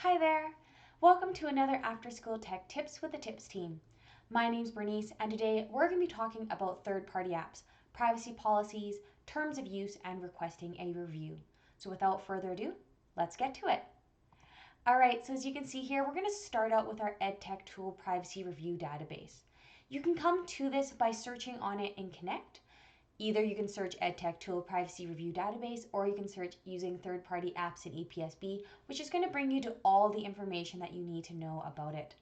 Hi there! Welcome to another After School Tech Tips with the Tips team. My name's Bernice, and today we're going to be talking about third-party apps, privacy policies, terms of use, and requesting a review. So without further ado, let's get to it. Alright, so as you can see here, we're going to start out with our EdTech Tool Privacy Review database. You can come to this by searching on it in Connect. Either you can search EdTech Tool Privacy Review Database, or you can search using third-party apps in EPSB, which is going to bring you to all the information that you need to know about it.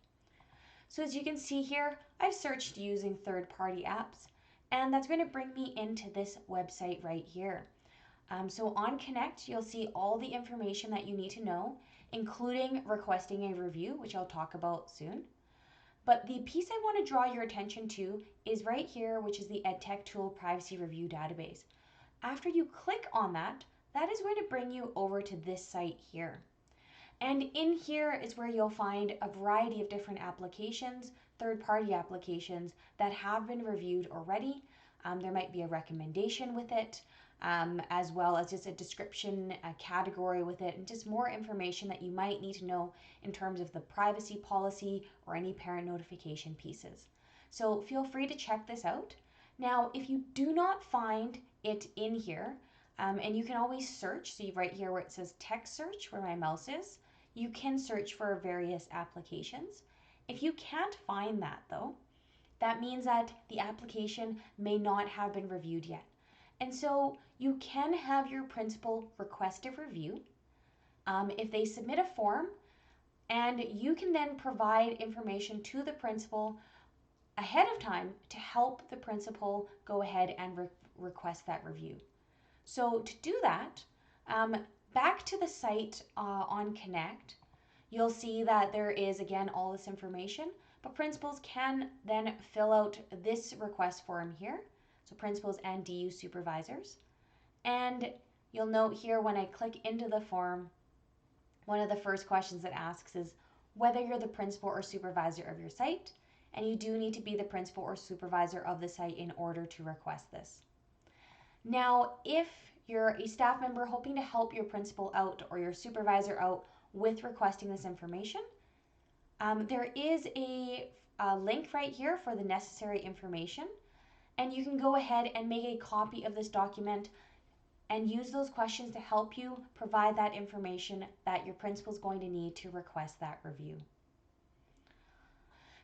So as you can see here, I've searched using third-party apps, and that's going to bring me into this website right here. So on Connect, you'll see all the information that you need to know, including requesting a review, which I'll talk about soon. But the piece I want to draw your attention to is right here, which is the EdTech Tool Privacy Review Database. After you click on that, that is going to bring you over to this site here. And in here is where you'll find a variety of different applications, third-party applications that have been reviewed already. There might be a recommendation with it, as well as just a description, a category with it, and just more information that you might need to know in terms of the privacy policy or any parent notification pieces. So feel free to check this out. Now, if you do not find it in here, and you can always search, so right here where it says text search, where my mouse is, you can search for various applications. If you can't find that though, that means that the application may not have been reviewed yet. And so you can have your principal request a review if they submit a form, and you can then provide information to the principal ahead of time to help the principal go ahead and request that review. So to do that, back to the site on Connect, you'll see that there is again all this information, but principals can then fill out this request form here. So principals and DU supervisors. And you'll note here when I click into the form, one of the first questions it asks is whether you're the principal or supervisor of your site, and you do need to be the principal or supervisor of the site in order to request this. Now, if you're a staff member hoping to help your principal out or your supervisor out with requesting this information, there is a link right here for the necessary information. And you can go ahead and make a copy of this document and use those questions to help you provide that information that your principal is going to need to request that review.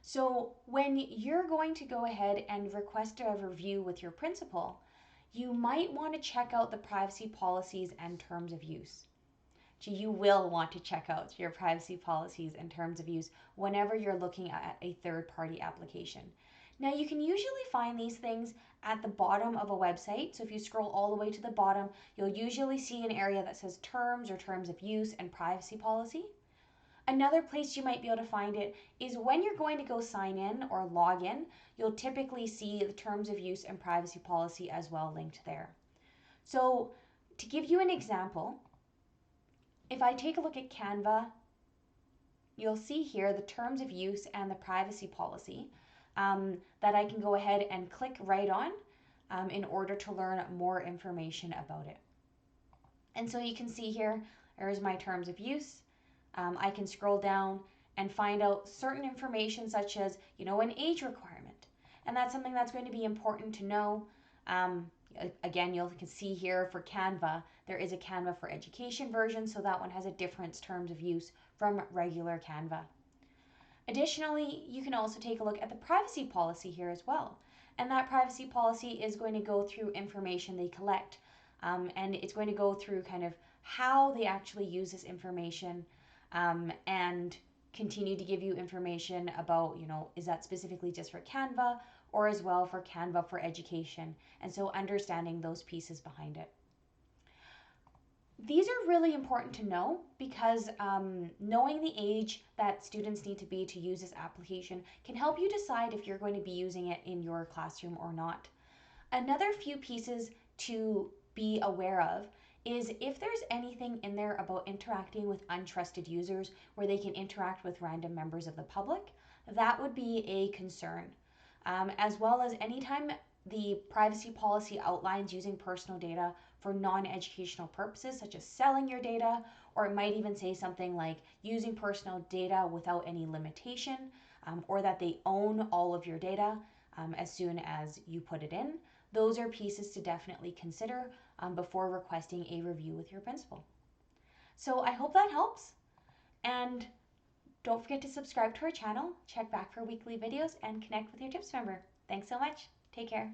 So when you're going to go ahead and request a review with your principal, you might want to check out the privacy policies and terms of use. You will want to check out your privacy policies and terms of use whenever you're looking at a third-party application. Now you can usually find these things at the bottom of a website. So if you scroll all the way to the bottom, you'll usually see an area that says terms or terms of use and privacy policy. Another place you might be able to find it is when you're going to go sign in or log in, you'll typically see the terms of use and privacy policy as well linked there. So to give you an example, if I take a look at Canva, you'll see here the terms of use and the privacy policy. That I can go ahead and click right on in order to learn more information about it. And so you can see here, there's my terms of use. I can scroll down and find out certain information such as, an age requirement. And that's something that's going to be important to know. Again, you can see here for Canva, there is a Canva for Education version, so that one has a different terms of use from regular Canva. Additionally, you can also take a look at the privacy policy here as well. And that privacy policy is going to go through information they collect. And it's going to go through kind of how they actually use this information and continue to give you information about, is that specifically just for Canva or as well for Canva for Education? And so understanding those pieces behind it. These are really important to know because knowing the age that students need to be to use this application can help you decide if you're going to be using it in your classroom or not. Another few pieces to be aware of is if there's anything in there about interacting with untrusted users where they can interact with random members of the public, that would be a concern. As well as anytime the privacy policy outlines using personal data for non-educational purposes, such as selling your data, or it might even say something like using personal data without any limitation, or that they own all of your data as soon as you put it in. Those are pieces to definitely consider before requesting a review with your principal. So I hope that helps, and don't forget to subscribe to our channel, check back for weekly videos, and connect with your TIPS member. Thanks so much. Take care.